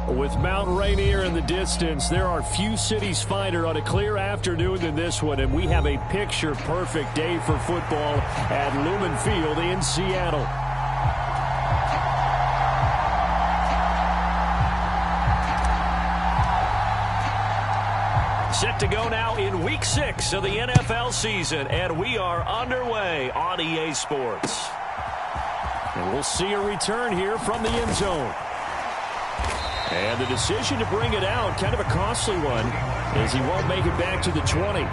With Mount Rainier in the distance, there are few cities finer on a clear afternoon than this one, and we have a picture-perfect day for football at Lumen Field in Seattle. Set to go now in Week 6 of the NFL season, and we are underway on EA Sports. And we'll see a return here from the end zone. And the decision to bring it out, kind of a costly one, as he won't make it back to the 20.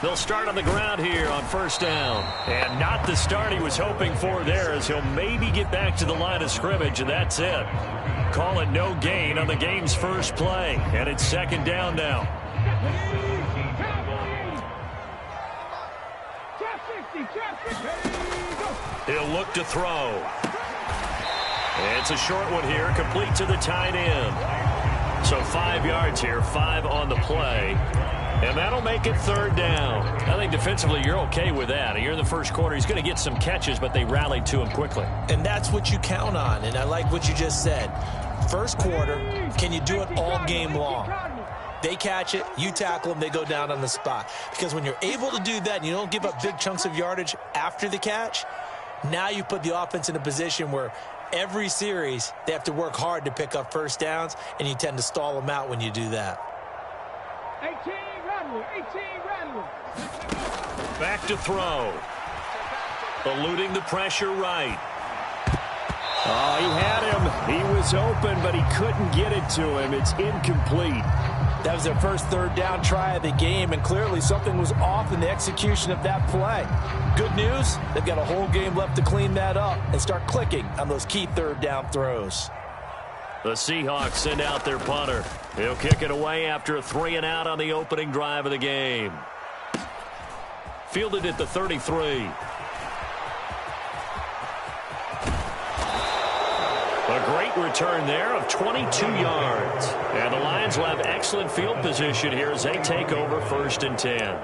They'll start on the ground here on first down. And not the start he was hoping for there, as he'll maybe get back to the line of scrimmage, and that's it. Call it no gain on the game's first play. And it's second down now. He'll look to throw. It's a short one here, complete to the tight end. So 5 yards here, 5 on the play. And that'll make it third down. I think defensively you're okay with that. Here in the first quarter, he's going to get some catches, but they rallied to him quickly. And that's what you count on, and I like what you just said. First quarter, can you do it all game long? They catch it, you tackle them, they go down on the spot. Because when you're able to do that and you don't give up big chunks of yardage after the catch, now you put the offense in a position where every series they have to work hard to pick up first downs, and you tend to stall them out when you do that. 18 Rattler. Back to throw. Eluding the pressure right. Oh, he had him. He was open, but he couldn't get it to him. It's incomplete. That was their first third down try of the game, and clearly something was off in the execution of that play. Good news, they've got a whole game left to clean that up and start clicking on those key third down throws. The Seahawks send out their punter. He'll kick it away after a 3-and-out on the opening drive of the game. Fielded at the 33. A great return there of 22 yards. And the Lions will have excellent field position here as they take over first and 10.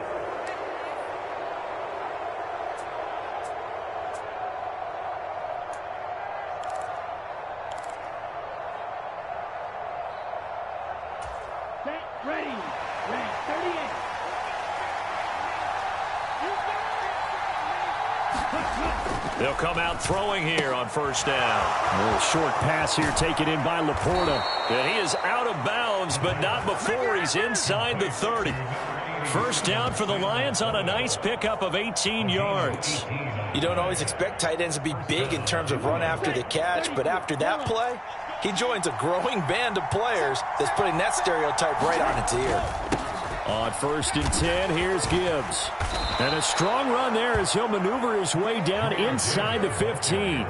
They'll come out throwing here on first down. A little short pass here taken in by Laporta. And he is out of bounds, but not before he's inside the 30. First down for the Lions on a nice pickup of 18 yards. You don't always expect tight ends to be big in terms of run after the catch, but after that play, he joins a growing band of players that's putting that stereotype right on its ear. On first and 10, here's Gibbs. And a strong run there as he'll maneuver his way down inside the 15.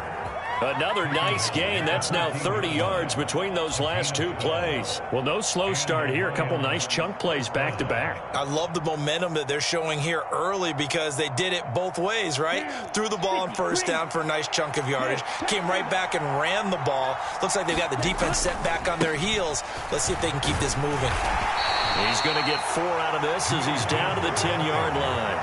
Another nice gain. That's now 30 yards between those last two plays. Well, no slow start here. A couple nice chunk plays back-to-back. I love the momentum that they're showing here early because they did it both ways, right? Threw the ball on first down for a nice chunk of yardage. Came right back and ran the ball. Looks like they've got the defense set back on their heels. Let's see if they can keep this moving. He's going to get 4 out of this as he's down to the 10-yard line.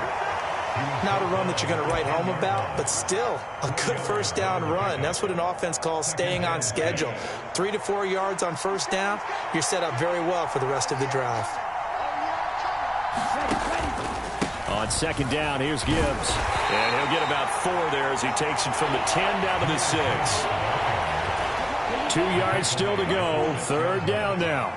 Not a run that you're going to write home about, but still a good first down run. That's what an offense calls staying on schedule. 3 to 4 yards on first down, you're set up very well for the rest of the drive. On second down, here's Gibbs. And he'll get about 4 there as he takes it from the 10 down to the 6. 2 yards still to go. Third down now.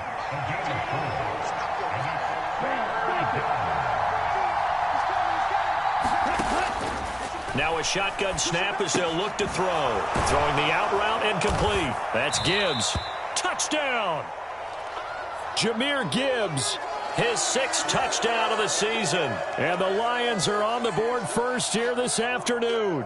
Now a shotgun snap as they'll look to throw. Throwing the out route and complete. That's Gibbs. Touchdown! Jahmyr Gibbs, his 6th touchdown of the season. And the Lions are on the board first here this afternoon.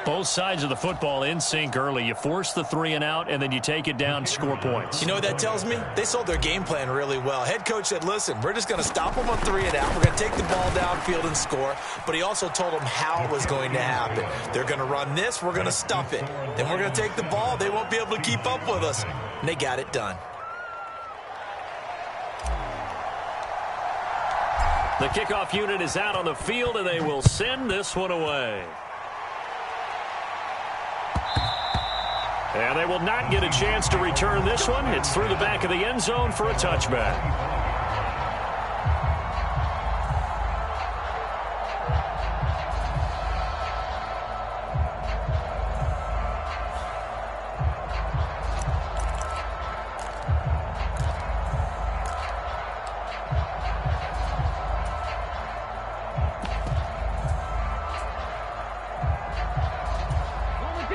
Both sides of the football in sync early. You force the 3 and out, and then you take it down, score points. You know what that tells me? They sold their game plan really well. Head coach said, listen, we're just going to stop them on 3 and out. We're going to take the ball downfield and score. But he also told them how it was going to happen. They're going to run this. We're going to stuff it. Then we're going to take the ball. They won't be able to keep up with us. And they got it done. The kickoff unit is out on the field, and they will send this one away. And they will not get a chance to return this one. It's through the back of the end zone for a touchback.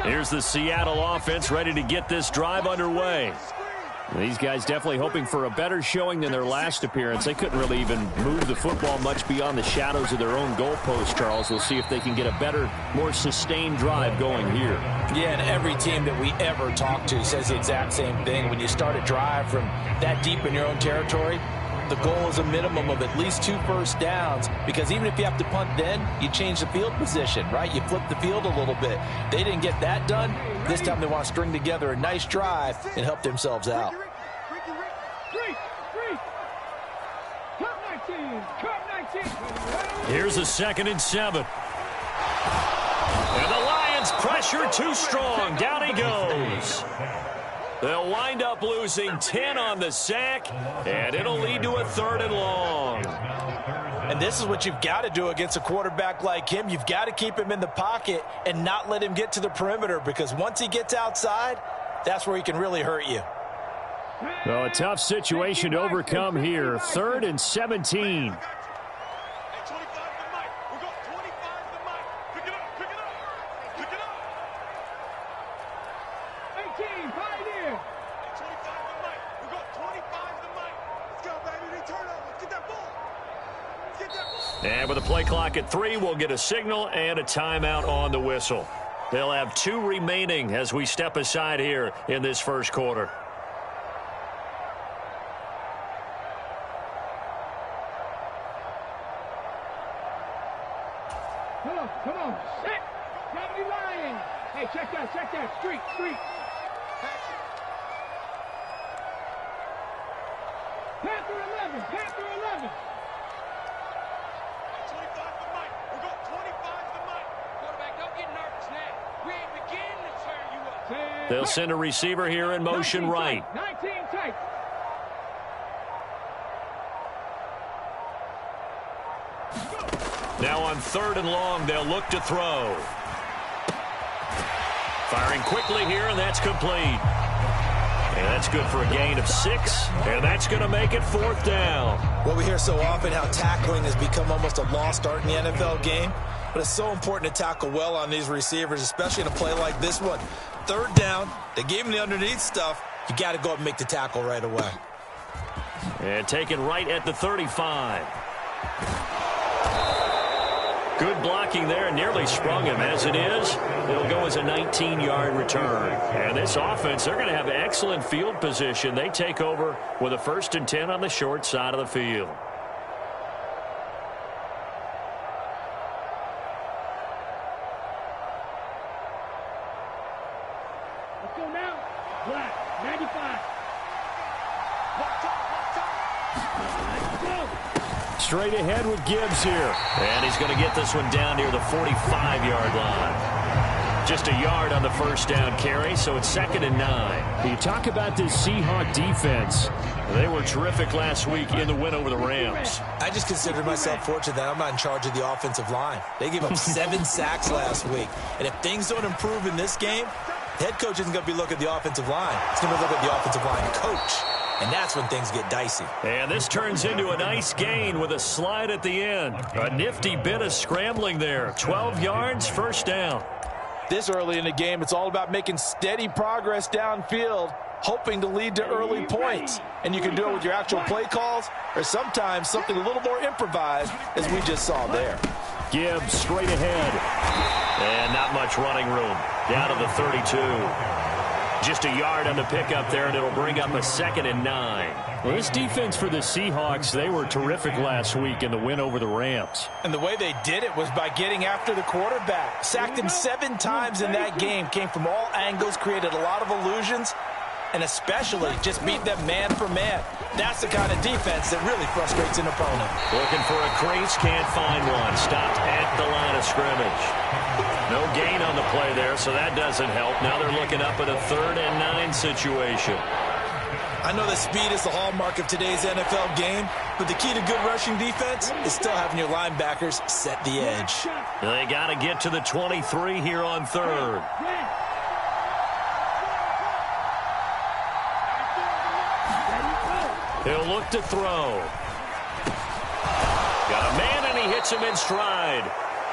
Here's the Seattle offense ready to get this drive underway. These guys definitely hoping for a better showing than their last appearance. They couldn't really even move the football much beyond the shadows of their own goalpost, Charles. We'll see if they can get a better, more sustained drive going here. Yeah, and every team that we ever talk to says the exact same thing. When you start a drive from that deep in your own territory, the goal is a minimum of at least 2 first downs, because even if you have to punt then, you change the field position, right? You flip the field a little bit. They didn't get that done. This time they want to string together a nice drive and help themselves out. Here's a 2nd and 7. And the Lions pressure too strong. Down he goes. They'll wind up losing 10 on the sack, and it'll lead to a 3rd and long. And this is what you've got to do against a quarterback like him. You've got to keep him in the pocket and not let him get to the perimeter, because once he gets outside, that's where he can really hurt you. Well, a tough situation to overcome here. 3rd and 17. And with the play clock at 3, we'll get a signal and a timeout on the whistle. They'll have 2 remaining as we step aside here in this first quarter. Come on, set. Gravity Lions. Hey, check that. Street. Panther 11. 25 to Mike. We got 25 to Mike. Quarterback, don't get nervous now. We ain't beginning to turn you up. They'll send a receiver here in motion right. 19 tight. Now on 3rd and long, they'll look to throw. Firing quickly here, and that's complete. And that's good for a gain of 6, and that's going to make it 4th down. Well, we hear so often how tackling has become almost a lost art in the NFL game, but it's so important to tackle well on these receivers, especially in a play like this one. 3rd down, they gave him the underneath stuff. You got to go up and make the tackle right away. And taken right at the 35. Good blocking there, nearly sprung him. As it is, it'll go as a 19-yard return. And this offense, they're going to have excellent field position. They take over with a 1st and 10 on the short side of the field. Let's go now. Black, 95. Straight ahead with Gibbs here. And he's going to get this one down near the 45-yard line. Just a yard on the 1st down carry, so it's 2nd and 9. You talk about this Seahawk defense. They were terrific last week in the win over the Rams. I just consider myself fortunate that I'm not in charge of the offensive line. They gave up 7 sacks last week. And if things don't improve in this game, the head coach isn't going to be looking at the offensive line. He's going to look at the offensive line coach. And that's when things get dicey. And this turns into a nice gain with a slide at the end. A nifty bit of scrambling there. 12 yards, 1st down. This early in the game, it's all about making steady progress downfield, hoping to lead to early points. And you can do it with your actual play calls or sometimes something a little more improvised, as we just saw there. Gibbs straight ahead. And not much running room. Down to the 32. Just a yard on the pickup there, and it'll bring up a 2nd and 9. Well, this defense for the Seahawks, they were terrific last week in the win over the Rams. And the way they did it was by getting after the quarterback. Sacked him 7 times in that game. Came from all angles, created a lot of illusions, and especially just beat them man for man. That's the kind of defense that really frustrates an opponent. Looking for a crease, can't find one. Stopped at the line of scrimmage. No gain on the play there, so that doesn't help. Now they're looking up at a 3rd and 9 situation. I know that speed is the hallmark of today's NFL game, but the key to good rushing defense is still having your linebackers set the edge. They got to get to the 23 here on 3rd. He'll look to throw. Got a man, and he hits him in stride.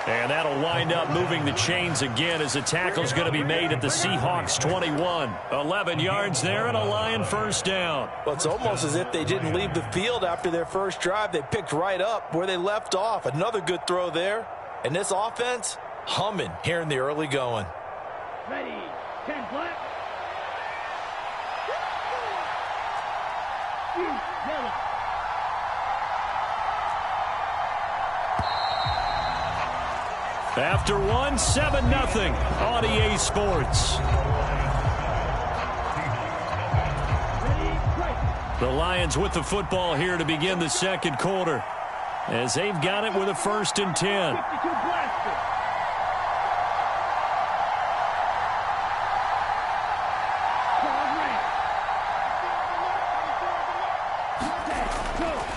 And that'll wind up moving the chains again as the tackle's going to be made at the Seahawks 21. 11 yards there and a Lion first down. Well, it's almost as if they didn't leave the field after their first drive. They picked right up where they left off. Another good throw there. And this offense, humming here in the early going. Ready, 10 black. Yellow. After 1, 7-0 on EA Sports. The Lions with the football here to begin the second quarter, as they've got it with a 1st and 10.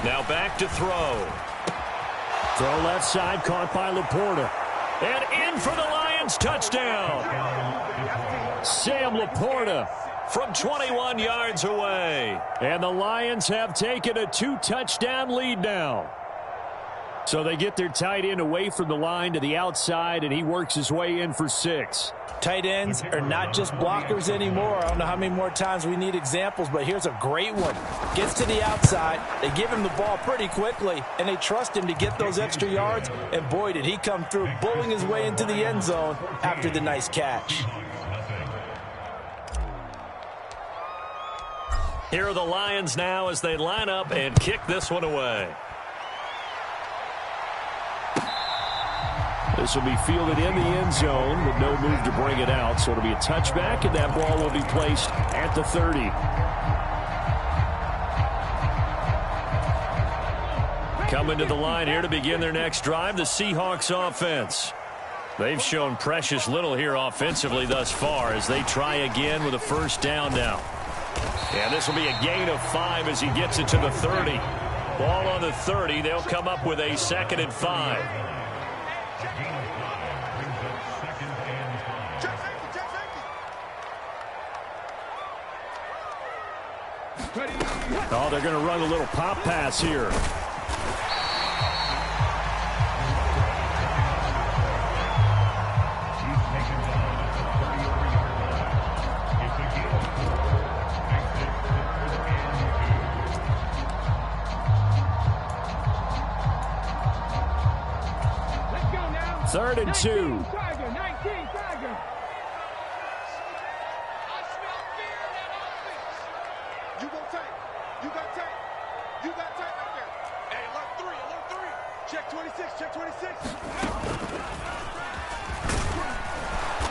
Now back to throw. Throw left side, caught by Laporta. And in for the Lions, touchdown. Sam Laporta from 21 yards away. And the Lions have taken a 2-touchdown lead now. So they get their tight end away from the line to the outside, and he works his way in for 6. Tight ends are not just blockers anymore. I don't know how many more times we need examples, but here's a great one. Gets to the outside, they give him the ball pretty quickly, and they trust him to get those extra yards, and boy, did he come through, bowling his way into the end zone after the nice catch. Here are the Lions now as they line up and kick this one away. This will be fielded in the end zone with no move to bring it out. So it'll be a touchback, and that ball will be placed at the 30. Coming to the line here to begin their next drive, the Seahawks offense. They've shown precious little here offensively thus far as they try again with a 1st down now. And this will be a gain of 5 as he gets it to the 30. Ball on the 30. They'll come up with a 2nd and 5. Oh, they're going to run a little pop pass here. Let's go now. 3rd and 2. 19 Tiger. You go tight. You got tight. You got tight right there. Hey, alert 3. Check 26, check 26.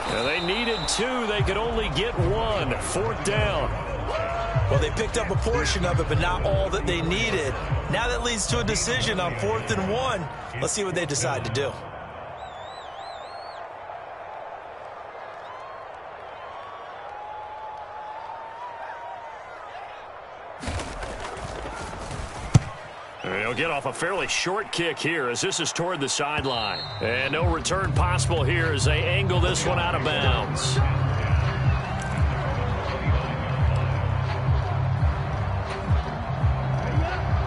Now they needed 2. They could only get 1. 4th down. Well, they picked up a portion of it, but not all that they needed. Now that leads to a decision on 4th and 1. Let's see what they decide to do. They'll get off a fairly short kick here as this is toward the sideline. And no return possible here as they angle this one out of bounds.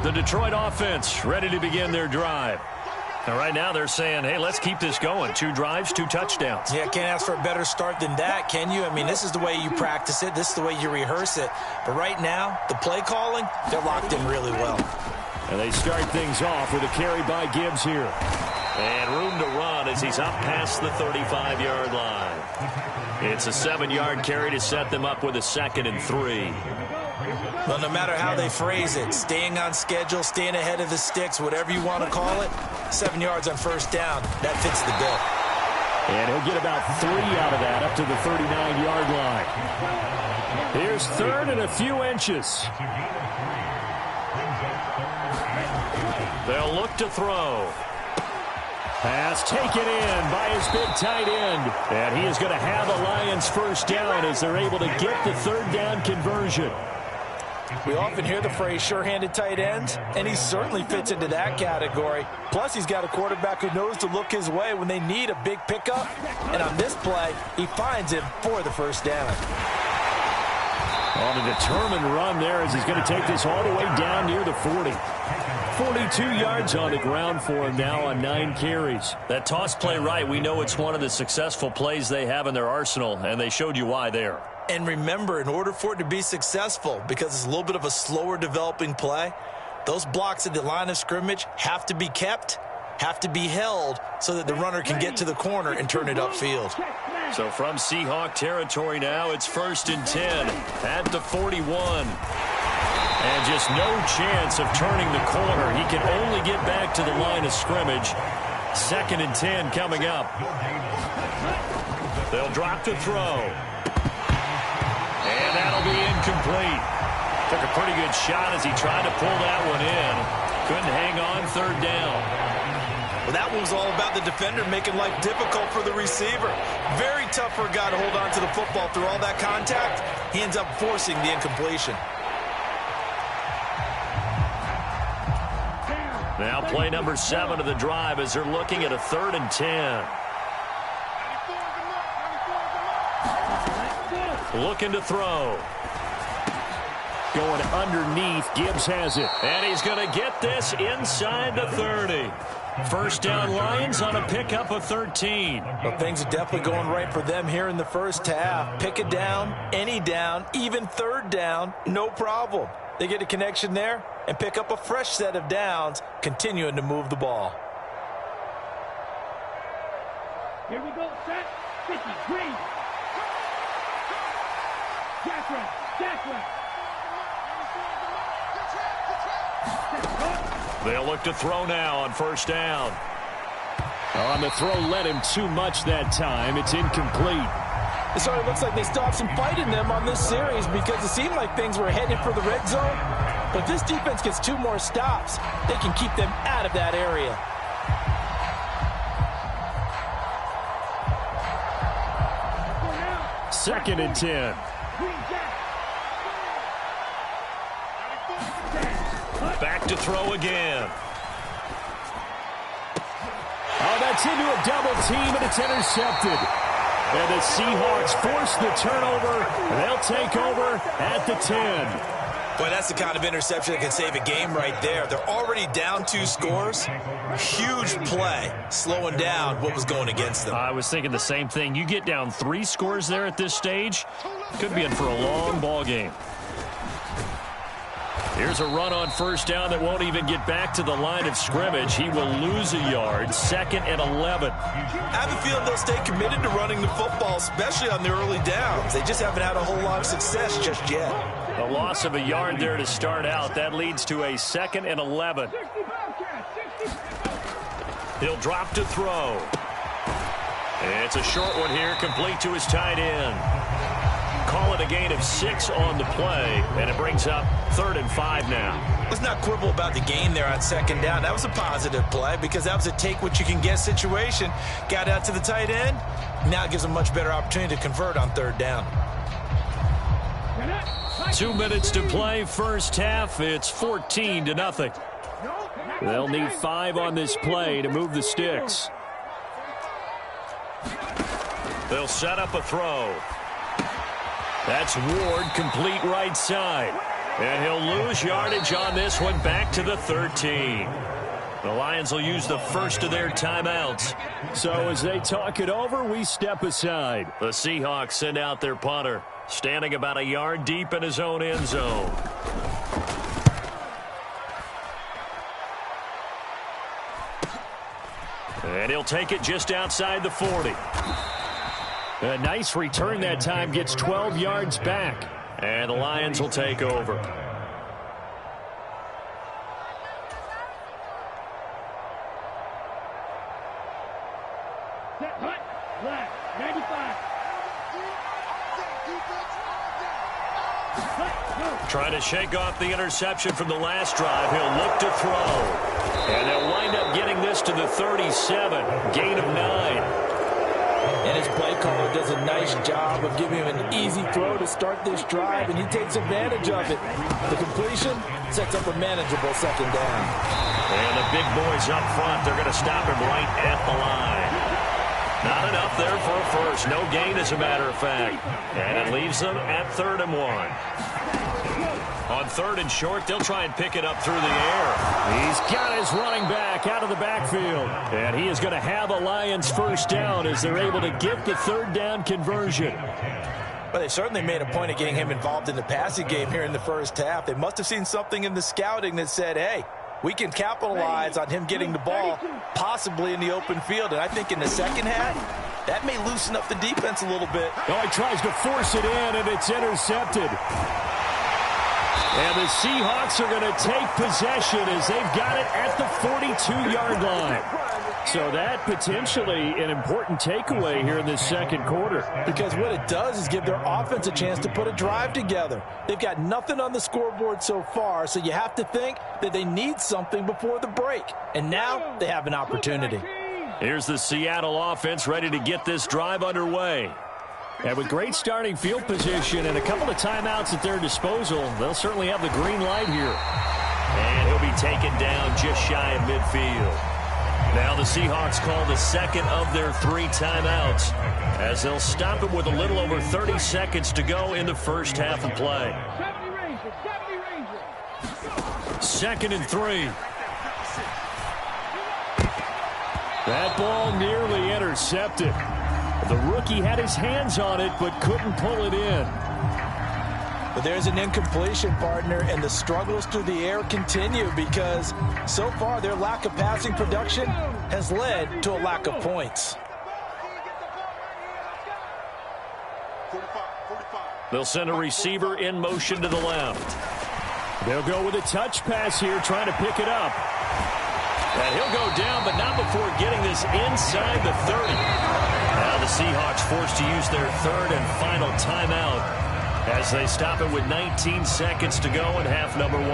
The Detroit offense ready to begin their drive. And right now they're saying, hey, let's keep this going. 2 drives, 2 touchdowns. Yeah, can't ask for a better start than that, can you? I mean, this is the way you practice it. This is the way you rehearse it. But right now, the play calling, they're locked in really well. And they start things off with a carry by Gibbs here. And room to run as he's up past the 35-yard line. It's a 7-yard carry to set them up with a 2nd and 3. Well, no matter how they phrase it, staying on schedule, staying ahead of the sticks, whatever you want to call it, 7 yards on first down, that fits the bill. And he'll get about 3 out of that up to the 39-yard line. Here's 3rd and a few inches. They'll look to throw. Pass taken in by his big tight end. And he is going to have a Lions first down as they're able to get the 3rd down conversion. We often hear the phrase sure-handed tight ends, and he certainly fits into that category. Plus, he's got a quarterback who knows to look his way when they need a big pickup. And on this play, he finds him for the first down. On a determined run there as he's going to take this all the way down near the 40. 42 yards on the ground for him now on 9 carries. That toss play right, we know it's one of the successful plays they have in their arsenal, and they showed you why there. And remember, in order for it to be successful, because it's a little bit of a slower developing play, those blocks at the line of scrimmage have to be kept, have to be held, so that the runner can get to the corner and turn it upfield. So from Seahawk territory now, it's 1st and 10 at the 41. And just no chance of turning the corner. He can only get back to the line of scrimmage. 2nd and 10 coming up. They'll drop to throw. And that'll be incomplete. Took a pretty good shot as he tried to pull that one in. Couldn't hang on 3rd down. Well, that one was all about the defender making life difficult for the receiver. Very tough for a guy to hold on to the football through all that contact. He ends up forcing the incompletion. Now play number 7 of the drive as they're looking at a 3rd and 10. Looking to throw. Going underneath. Gibbs has it. And he's going to get this inside the 30. First down Lions on a pickup of 13. Well, things are definitely going right for them here in the first half. Pick it down, any down, even 3rd down, no problem. They get a connection there and pick up a fresh set of downs, continuing to move the ball. Here we go, set, 50, green. Jackson. They'll look to throw now on first down. On the throw, led him too much that time. It's incomplete. It sort of looks like they stopped some fight in them on this series because it seemed like things were headed for the red zone. But if this defense gets 2 more stops, they can keep them out of that area. Second and 10. Back to throw again. Oh, that's into a double team, and it's intercepted. And the Seahawks force the turnover. They'll take over at the 10. Boy, that's the kind of interception that can save a game right there. They're already down 2 scores. Huge play, slowing down what was going against them. I was thinking the same thing. You get down 3 scores there at this stage, could be in for a long ball game. Here's a run on first down that won't even get back to the line of scrimmage. He will lose a yard. 2nd and 11. I have a feeling they'll stay committed to running the football, especially on the early downs. They just haven't had a whole lot of success just yet. A loss of a yard there to start out. That leads to a 2nd and 11. He'll drop to throw. It's a short one here, complete to his tight end. Call it a gain of 6 on the play, and it brings up 3rd and 5 now. Let's not quibble about the gain there on 2nd down. That was a positive play because that was a take-what-you-can-get situation. Got out to the tight end. Now it gives them a much better opportunity to convert on 3rd down. 2 minutes to play first half. It's 14-0. They'll need 5 on this play to move the sticks. They'll set up a throw. That's Ward, complete right side. And he'll lose yardage on this one, back to the 13. The Lions will use the first of their timeouts. So as they talk it over, we step aside. The Seahawks send out their punter, standing about a yard deep in his own end zone. And he'll take it just outside the 40. A nice return that time, gets 12 yards back. And the Lions will take over. Set, hut, flat, 95. Trying to shake off the interception from the last drive. He'll look to throw. And they'll wind up getting this to the 37. Gain of 9. And his play caller does a nice job of giving him an easy throw to start this drive, and he takes advantage of it. The completion sets up a manageable second down. And the big boys up front, they're going to stop him right at the line. Not enough there for a first. No gain, as a matter of fact. And it leaves them at 3rd and 1. On 3rd and short, they'll try and pick it up through the air. He's got his running back out of the backfield. And he is going to have a Lions first down as they're able to get the 3rd down conversion. Well, they certainly made a point of getting him involved in the passing game here in the first half. They must have seen something in the scouting that said, hey, we can capitalize on him getting the ball possibly in the open field. And I think in the second half, that may loosen up the defense a little bit. Oh, he tries to force it in, and it's intercepted. And the Seahawks are going to take possession as they've got it at the 42-yard line. So that potentially an important takeaway here in this second quarter. Because what it does is give their offense a chance to put a drive together. They've got nothing on the scoreboard so far, so you have to think that they need something before the break. And now they have an opportunity. Here's the Seattle offense ready to get this drive underway. And with great starting field position and a couple of timeouts at their disposal, they'll certainly have the green light here. And he'll be taken down just shy of midfield. Now the Seahawks call the second of their 3 timeouts as they'll stop him with a little over 30 seconds to go in the first half of play. 2nd and 3. That ball nearly intercepted. The rookie had his hands on it, but couldn't pull it in. But there's an incompletion, partner, and the struggles through the air continue because so far their lack of passing production has led to a lack of points. They'll send a receiver in motion to the left. They'll go with a touch pass here, trying to pick it up. And he'll go down, but not before getting this inside the 30. Now the Seahawks forced to use their 3rd and final timeout as they stop it with 19 seconds to go in half number 1.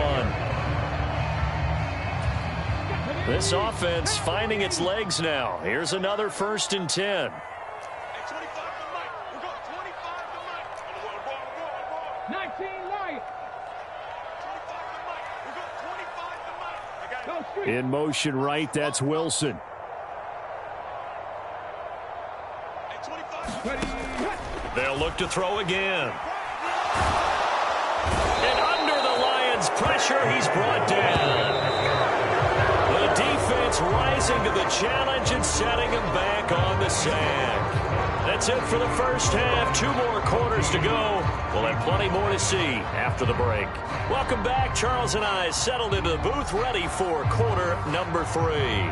This offense finding its legs now. Here's another 1st and 10. 19 Lions. In motion right, that's Wilson. They'll look to throw again. And under the Lions' pressure, he's brought down. The defense rising to the challenge and setting him back on the sack. That's it for the first half. 2 more quarters to go. We'll have plenty more to see after the break. Welcome back. Charles and I settled into the booth ready for quarter number 3.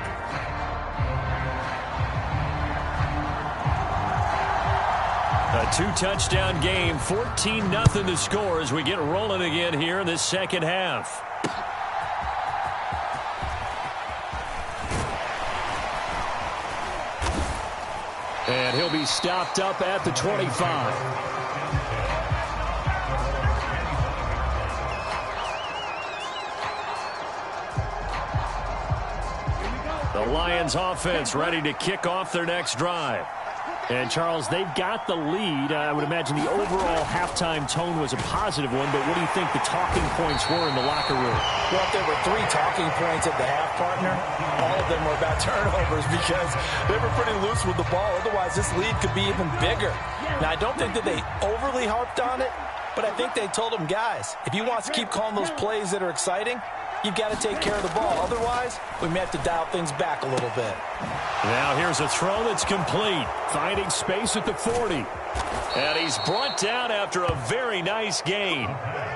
A 2-touchdown game, 14-0 the score as we get rolling again here in this second half. And he'll be stopped up at the 25. The Lions offense ready to kick off their next drive. And, Charles, they've got the lead. I would imagine the overall halftime tone was a positive one, but what do you think the talking points were in the locker room? Well, if there were 3 talking points at the half, partner, all of them were about turnovers because they were pretty loose with the ball. Otherwise, this lead could be even bigger. Now, I don't think that they overly harped on it, but I think they told them, guys, if you want to keep calling those plays that are exciting, you've got to take care of the ball. Otherwise, we may have to dial things back a little bit. Now here's a throw that's complete. Finding space at the 40. And he's brought down after a very nice gain.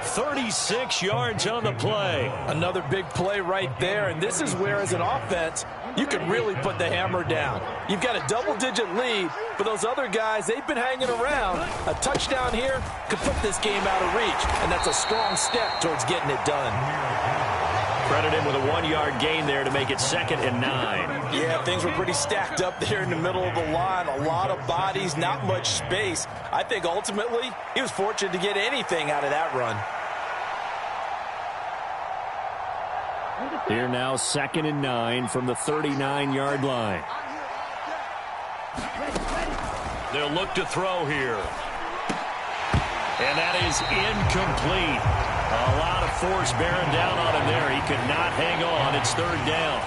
36 yards on the play. Another big play right there. And this is where, as an offense, you can really put the hammer down. You've got a double-digit lead, but those other guys, they've been hanging around. A touchdown here could put this game out of reach, and that's a strong step towards getting it done. Credit him with a 1-yard gain there to make it 2nd and 9. Yeah, things were pretty stacked up there in the middle of the line. A lot of bodies, not much space. I think ultimately he was fortunate to get anything out of that run. Here now, 2nd and 9 from the 39-yard line. They'll look to throw here. And that is incomplete. A lot of force bearing down on him there. He could not hang on. It's 3rd down.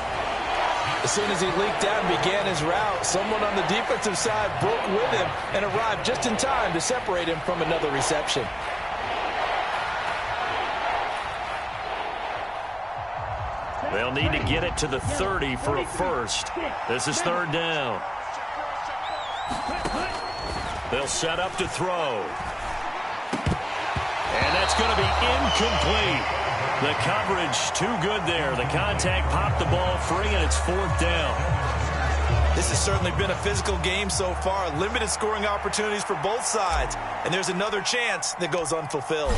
As soon as he leaked out and began his route, someone on the defensive side broke with him and arrived just in time to separate him from another reception. They'll need to get it to the 30 for a first. This is 3rd down. They'll set up to throw. And that's going to be incomplete. The coverage too good there. The contact popped the ball free, and it's 4th down. This has certainly been a physical game so far. Limited scoring opportunities for both sides. And there's another chance that goes unfulfilled.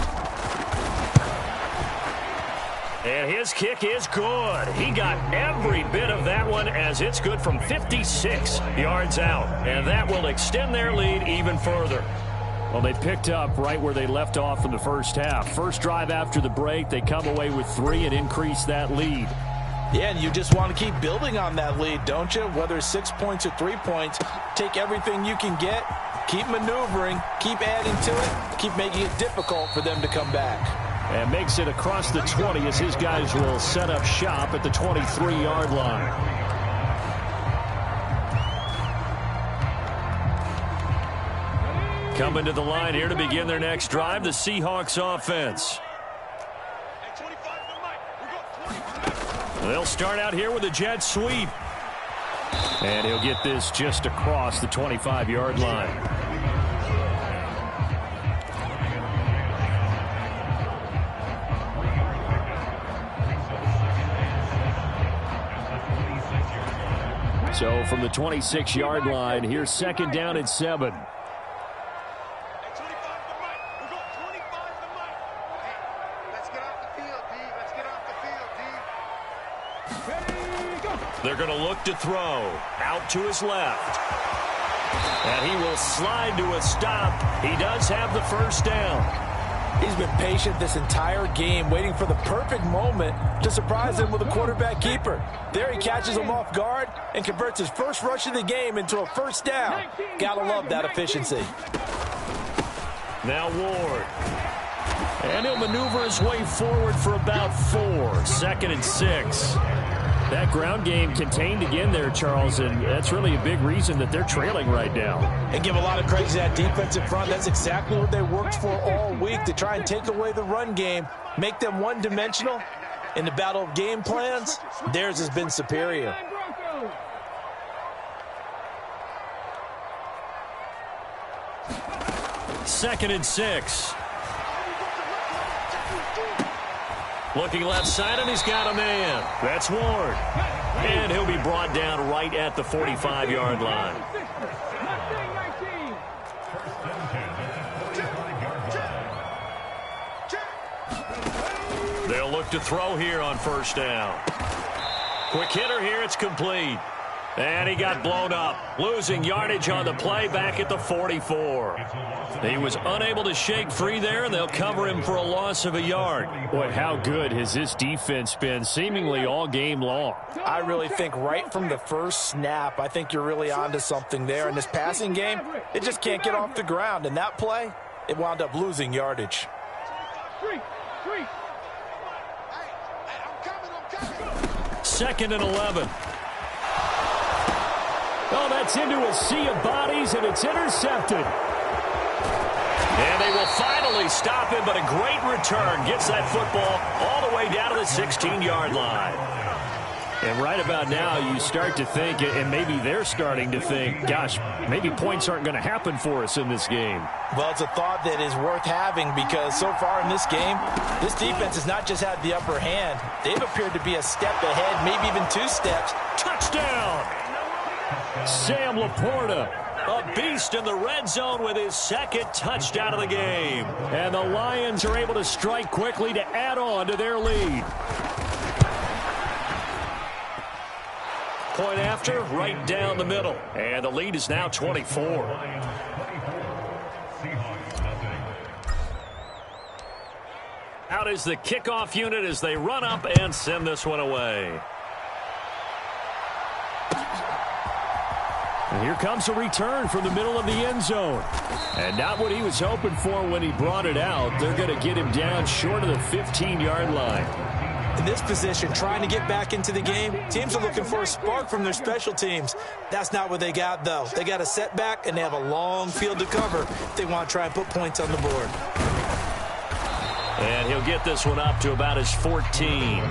And his kick is good. He got every bit of that one as it's good from 56 yards out. And that will extend their lead even further. Well, they picked up right where they left off in the first half. First drive after the break, they come away with 3 and increase that lead. Yeah, and you just want to keep building on that lead, don't you? Whether it's 6 points or 3 points, take everything you can get, keep maneuvering, keep adding to it, keep making it difficult for them to come back. And makes it across the 20 as his guys will set up shop at the 23-yard line. Coming to the line here to begin their next drive, the Seahawks offense. They'll start out here with a jet sweep. And he'll get this just across the 25-yard line. So from the 26-yard line, here's 2nd down and 7. They're going to look to throw out to his left. And he will slide to a stop. He does have the first down. He's been patient this entire game, waiting for the perfect moment to surprise him with a quarterback keeper. There he catches him off guard and converts his first rush of the game into a first down. Gotta love that efficiency. Now Ward. And he'll maneuver his way forward for about 4. 2nd and 6. That ground game contained again there, Charles, and that's really a big reason that they're trailing right now. And give a lot of credit to that defensive front. That's exactly what they worked for all week, to try and take away the run game, make them one-dimensional. In the battle of game plans, theirs has been superior. Second and 6. Looking left side, and he's got a man. That's Ward. And he'll be brought down right at the 45-yard line. They'll look to throw here on first down. Quick hitter here, it's complete. And he got blown up, losing yardage on the play back at the 44. He was unable to shake free there, and they'll cover him for a loss of a yard. Boy, how good has this defense been seemingly all game long? I really think right from the first snap, I think you're really onto something there. In this passing game, it just can't get off the ground. And that play, it wound up losing yardage. 2nd and 11. Oh, that's into a sea of bodies, and it's intercepted. And they will finally stop him, but a great return gets that football all the way down to the 16-yard line. And right about now, you start to think, and maybe they're starting to think, gosh, maybe points aren't going to happen for us in this game. Well, it's a thought that is worth having because so far in this game, this defense has not just had the upper hand. They've appeared to be a step ahead, maybe even 2 steps. Touchdown! Sam Laporta, a beast in the red zone with his 2nd touchdown of the game. And the Lions are able to strike quickly to add on to their lead. Point after, right down the middle. And the lead is now 24. Out is the kickoff unit as they run up and send this one away. And here comes a return from the middle of the end zone. And not what he was hoping for when he brought it out. They're going to get him down short of the 15-yard line. In this position, trying to get back into the game, teams are looking for a spark from their special teams. That's not what they got, though. They got a setback, and they have a long field to cover if they want to try and put points on the board. And he'll get this one up to about his 14.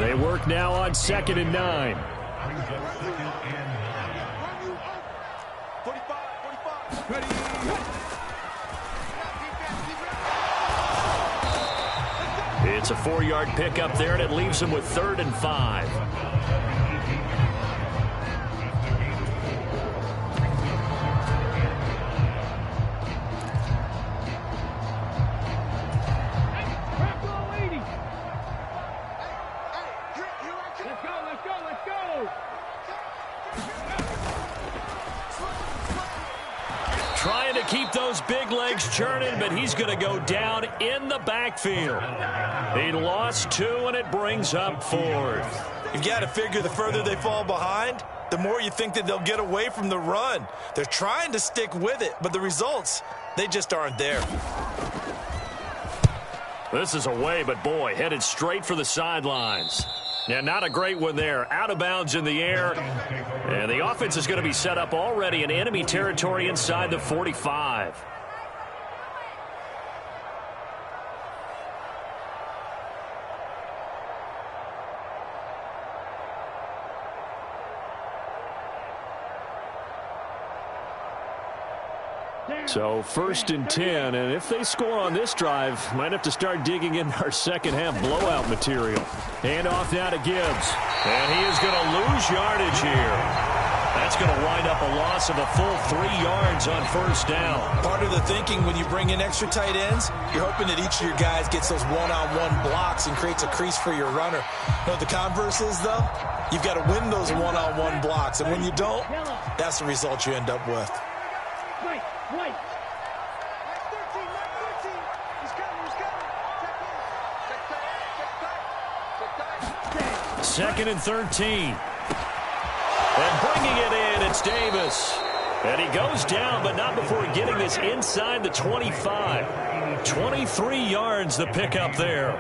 They work now on 2nd and 9. 45. It's a 4-yard pickup there, and it leaves him with 3rd and 5. Trying to keep those big legs churning, but he's going to go down in the backfield. He lost 2, and it brings up 4th. You've got to figure the further they fall behind, the more you think that they'll get away from the run. They're trying to stick with it, but the results, they just aren't there. This is away, but boy, headed straight for the sidelines. Yeah, not a great one there. Out of bounds in the air. And the offense is going to be set up already in enemy territory inside the 45. So 1st and 10, and if they score on this drive, might have to start digging in our second-half blowout material. Hand off now to Gibbs, and he is going to lose yardage here. That's going to wind up a loss of a full 3 yards on 1st down. Part of the thinking when you bring in extra tight ends, you're hoping that each of your guys gets those one-on-one blocks and creates a crease for your runner. You know what the converse is, though? You've got to win those one-on-one blocks, and when you don't, that's the result you end up with. Wait. 2nd and 13. And bringing it in, it's Davis. And he goes down, but not before getting this inside the 25. 23 yards the pickup there.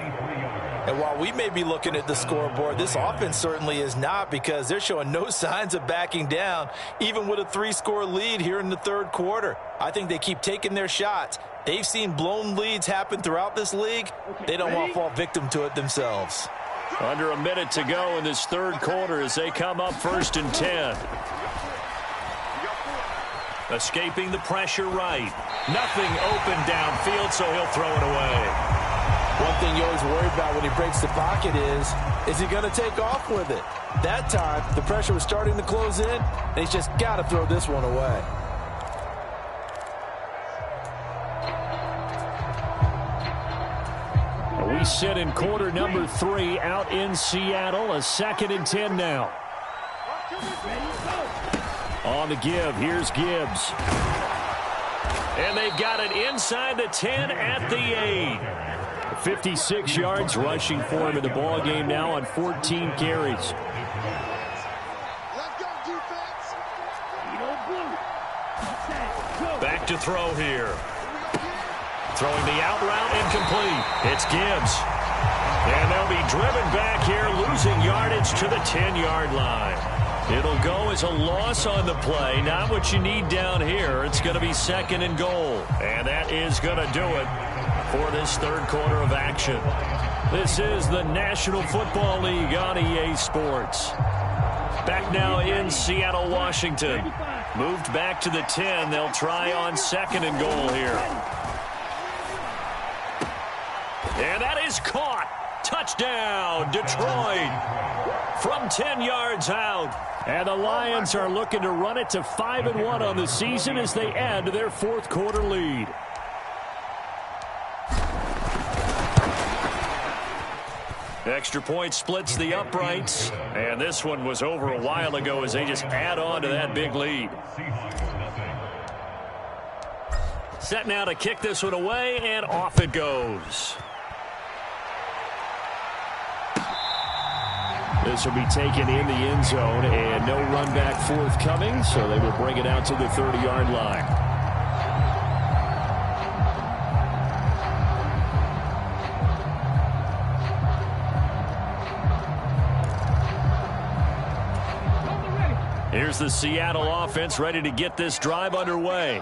And while we may be looking at the scoreboard, this offense certainly is not, because they're showing no signs of backing down, even with a 3-score lead here in the 3rd quarter. I think they keep taking their shots. They've seen blown leads happen throughout this league. They don't want to fall victim to it themselves. Under a minute to go in this 3rd quarter as they come up 1st and 10. Escaping the pressure right. Nothing open downfield, so he'll throw it away. One thing you always worry about when he breaks the pocket is he going to take off with it? That time, the pressure was starting to close in, and he's just got to throw this one away. We sit in quarter number 3 out in Seattle. A 2nd and 10 now. On the give, here's Gibbs. And they've got it inside the 10 at the 8. 56 yards rushing for him in the ball game now on 14 carries. Back to throw here. Throwing the out route incomplete. It's Gibbs. And they'll be driven back here, losing yardage to the 10-yard line. It'll go as a loss on the play. Not what you need down here. It's going to be 2nd and goal. And that is going to do it. for this third quarter of action. This is the National Football League on EA Sports. Back now in Seattle, Washington. Moved back to the 10. They'll try on 2nd and goal here. And that is caught. Touchdown, Detroit. From 10 yards out. And the Lions are looking to run it to 5-1 on the season as they add to their fourth quarter lead. Extra point splits the uprights. And this one was over a while ago as they just add on to that big lead. Set now to kick this one away, and off it goes. This will be taken in the end zone, and no run back forthcoming, so they will bring it out to the 30-yard line. Here's the Seattle offense ready to get this drive underway.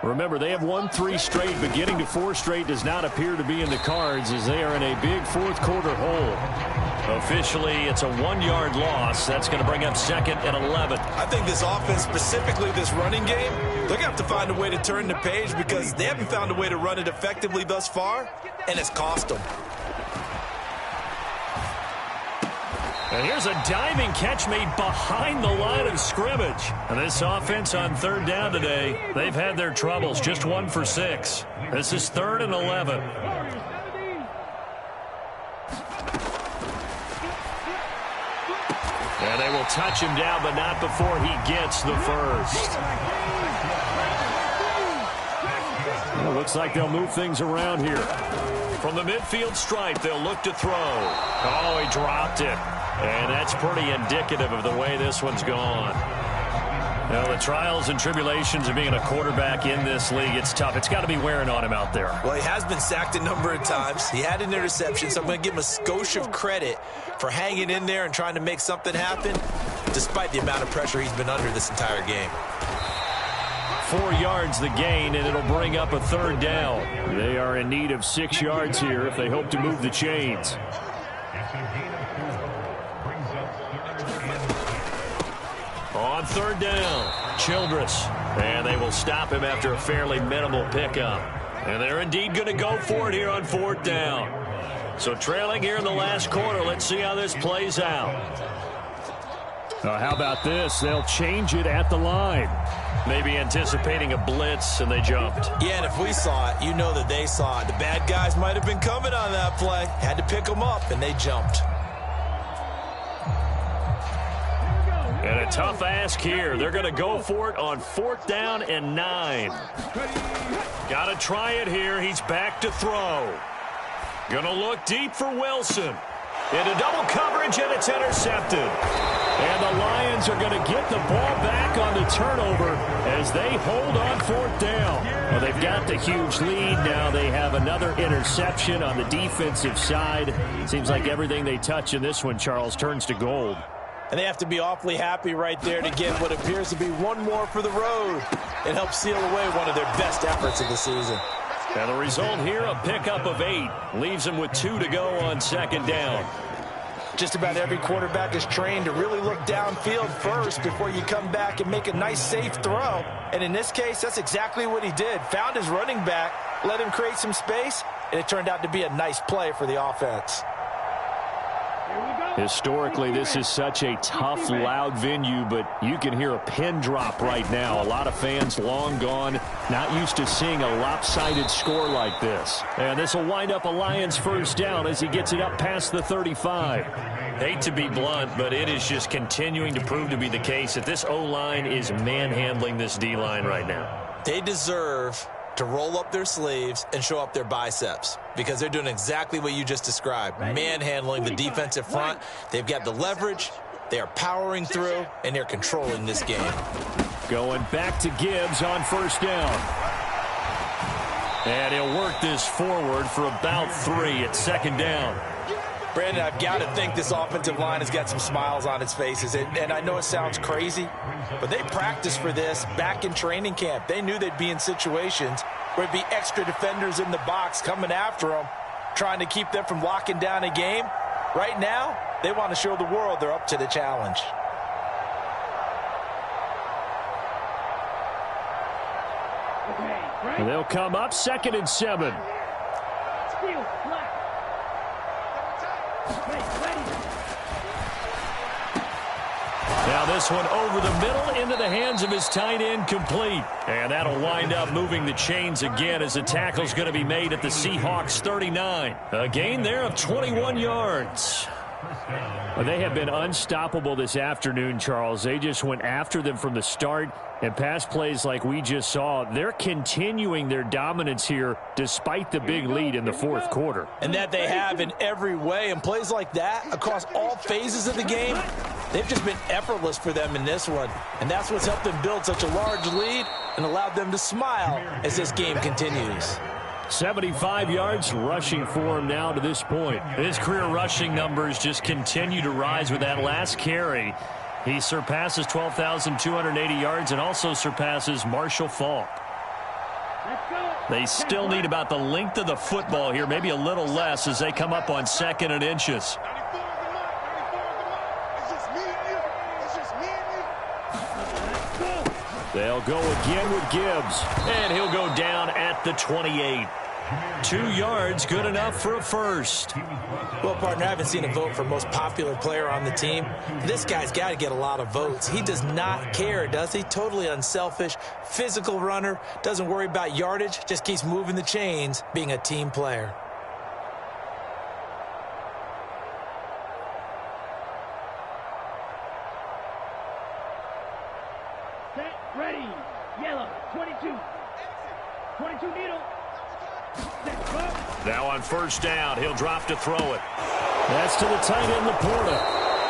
Remember, they have won 3 straight, but getting to 4 straight does not appear to be in the cards as they are in a big fourth quarter hole. Officially, it's a 1-yard loss. That's going to bring up 2nd and 11. I think this offense, specifically this running game, they're going to have to find a way to turn the page because they haven't found a way to run it effectively thus far, and it's cost them. And here's a diving catch made behind the line of scrimmage. And this offense on 3rd down today, they've had their troubles. Just 1 for 6. This is 3rd and 11. And they will touch him down, but not before he gets the first. Well, looks like they'll move things around here. From the midfield stripe, they'll look to throw. Oh, he dropped it. And that's pretty indicative of the way this one's gone. Now, the trials and tribulations of being a quarterback in this league, it's tough. It's got to be wearing on him out there. Well, he has been sacked a number of times. He had an interception, so I'm going to give him a skosh of credit for hanging in there and trying to make something happen, despite the amount of pressure he's been under this entire game. 4 yards the gain, and it'll bring up a 3rd down. They are in need of 6 yards here if they hope to move the chains. On 3rd down, Childress. And they will stop him after a fairly minimal pickup. And they're indeed going to go for it here on 4th down. So trailing here in the last quarter, let's see how this plays out. How about this? They'll change it at the line. Maybe anticipating a blitz, and they jumped. Yeah, and if we saw it, you know that they saw it. The bad guys might have been coming on that play. Had to pick them up, and they jumped. And a tough ask here. They're going to go for it on 4th down and 9. Got to try it here. He's back to throw. Going to look deep for Wilson. Into double coverage, and it's intercepted. And the Lions are going to get the ball back on the turnover as they hold on 4th down. Well, they've got the huge lead. Now they have another interception on the defensive side. Seems like everything they touch in this one, Charles, turns to gold. And they have to be awfully happy right there to get what appears to be one more for the road. It helps seal away one of their best efforts of the season. And the result here, a pickup of 8. Leaves them with 2 to go on 2nd down. Just about every quarterback is trained to really look downfield first before you come back and make a nice, safe throw. And in this case, that's exactly what he did. Found his running back, let him create some space, and it turned out to be a nice play for the offense. Historically, this is such a tough, loud venue, but you can hear a pin drop right now. A lot of fans long gone, not used to seeing a lopsided score like this. And this will wind up a Lions 1st down as he gets it up past the 35. Hate to be blunt, but it is just continuing to prove to be the case that this O-line is manhandling this D-line right now. They deserve to roll up their sleeves and show up their biceps because they're doing exactly what you just described, manhandling the defensive front. They've got the leverage, they are powering through, and they're controlling this game. Going back to Gibbs on 1st down. And he'll work this forward for about 3 at 2nd down. Brandon, I've got to think this offensive line has got some smiles on its faces. And I know it sounds crazy, but they practiced for this back in training camp. They knew they'd be in situations where there'd be extra defenders in the box coming after them, trying to keep them from locking down a game. Right now, they want to show the world they're up to the challenge. And they'll come up 2nd and 7. Now this one over the middle into the hands of his tight end, complete. And that'll wind up moving the chains again as the tackle's going to be made at the Seahawks 39. A gain there of 21 yards. Well, they have been unstoppable this afternoon, Charles. They just went after them from the start, and pass plays like we just saw, they're continuing their dominance here despite the big lead in the fourth quarter. And that they have in every way, and plays like that across all phases of the game, they've just been effortless for them in this one. And that's what's helped them build such a large lead and allowed them to smile as this game continues. 75 yards rushing for him now to this point. His career rushing numbers just continue to rise with that last carry. He surpasses 12,280 yards and also surpasses Marshall Faulk. They still need about the length of the football here, maybe a little less as they come up on 2nd and inches. They'll go again with Gibbs, and he'll go down at the 28. 2 yards, good enough for a first. Well, partner, I haven't seen a vote for most popular player on the team. This guy's got to get a lot of votes. He does not care, does he? Totally unselfish, physical runner, doesn't worry about yardage, just keeps moving the chains, being a team player. Ready, yellow, 22. 22 needle. Now on first down, he'll drop to throw it. That's to the tight end, Laporta.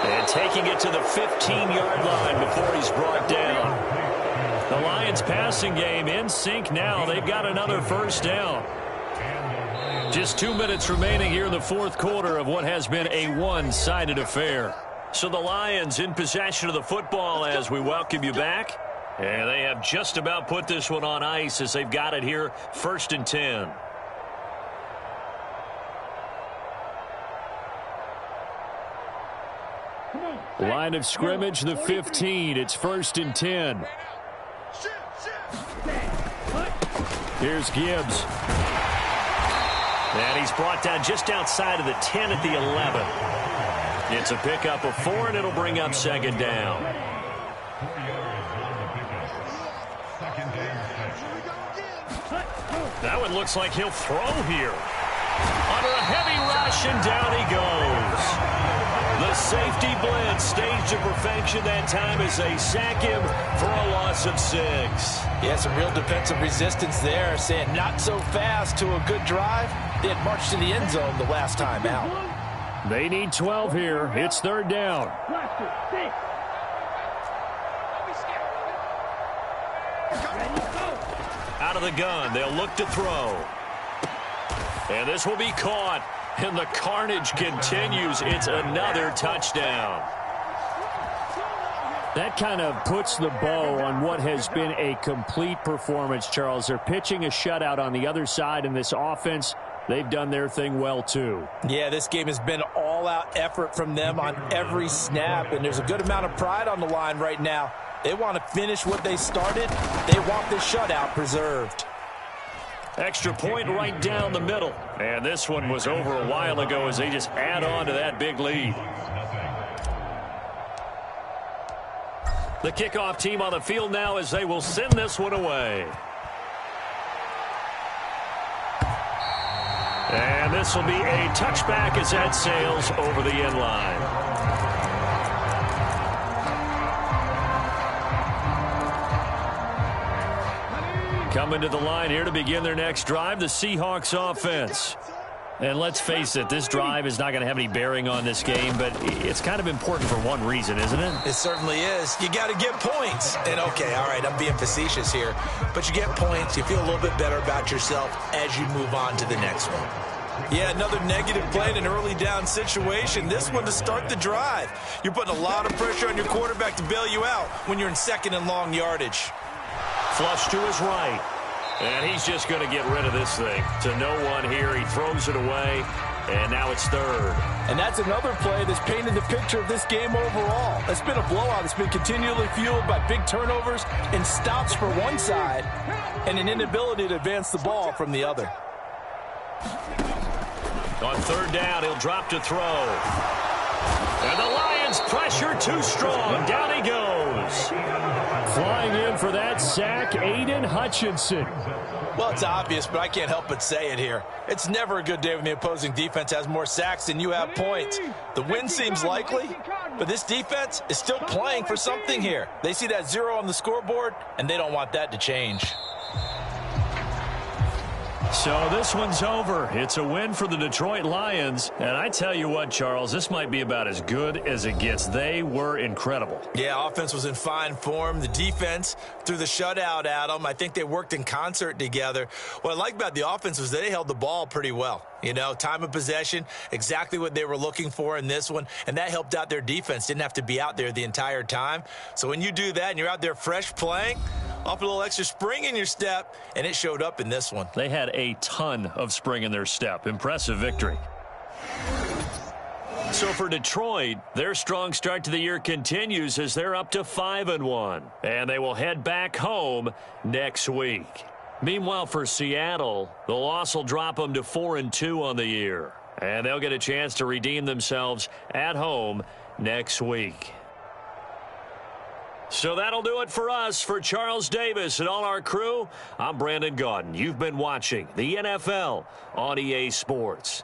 And taking it to the 15-yard line before he's brought down. The Lions passing game in sync now. They've got another first down. Just 2 minutes remaining here in the fourth quarter of what has been a one-sided affair. So the Lions in possession of the football as we welcome you back. And they have just about put this one on ice as they've got it here, 1st and 10. Line of scrimmage, the 15. It's 1st and 10. Here's Gibbs. And he's brought down just outside of the 10 at the 11. It's a pickup of 4, and it'll bring up 2nd down. That one looks like he'll throw here. Under a heavy rush, and down he goes. The safety blitz staged to perfection that time as they sack him for a loss of 6. Yeah, some real defensive resistance there, saying not so fast to a good drive. They had marched to the end zone the last time out. They need 12 here. It's 3rd down. Out of the gun, they'll look to throw. And this will be caught. And the carnage continues. It's another touchdown. That kind of puts the bow on what has been a complete performance, Charles. They're pitching a shutout on the other side in this offense. They've done their thing well, too. Yeah, this game has been all-out effort from them on every snap, and there's a good amount of pride on the line right now. They want to finish what they started. They want this shutout preserved. Extra point right down the middle. And this one was over a while ago as they just add on to that big lead. The kickoff team on the field now as they will send this one away. And this will be a touchback as that sails over the end line. Coming to the line here to begin their next drive, the Seahawks offense. And let's face it, this drive is not going to have any bearing on this game, but it's kind of important for one reason, isn't it? It certainly is. You got to get points. And, okay, all right, I'm being facetious here. But you get points, you feel a little bit better about yourself as you move on to the next one. Yeah, another negative play in an early down situation. This one to start the drive. You're putting a lot of pressure on your quarterback to bail you out when you're in second and long yardage. Flush to his right. And he's just going to get rid of this thing. To no one here. He throws it away. And now it's third. And that's another play that's painted the picture of this game overall. It's been a blowout. It's been continually fueled by big turnovers and stops for one side and an inability to advance the ball from the other. On third down, he'll drop to throw. And the Lions pressure too strong. Down he goes. Flying in for that sack, Aiden Hutchinson. Well, it's obvious, but I can't help but say it here. It's never a good day when the opposing defense has more sacks than you have points. The win seems likely, but this defense is still playing for something here. They see that 0 on the scoreboard, and they don't want that to change. So this one's over. It's a win for the Detroit Lions. And I tell you what, Charles, this might be about as good as it gets. They were incredible. Yeah, offense was in fine form. The defense threw the shutout at them. I think they worked in concert together. What I like about the offense was they held the ball pretty well. You know, time of possession, exactly what they were looking for in this one. And that helped out their defense. Didn't have to be out there the entire time. So when you do that and you're out there fresh playing, off a little extra spring in your step, and it showed up in this one. They had a ton of spring in their step. Impressive victory. So for Detroit, their strong start to the year continues as they're up to 5-1. And they will head back home next week. Meanwhile, for Seattle, the loss will drop them to 4-2 on the year. And they'll get a chance to redeem themselves at home next week. So that'll do it for us. For Charles Davis and all our crew, I'm Brandon Gaudin. You've been watching the NFL on EA Sports.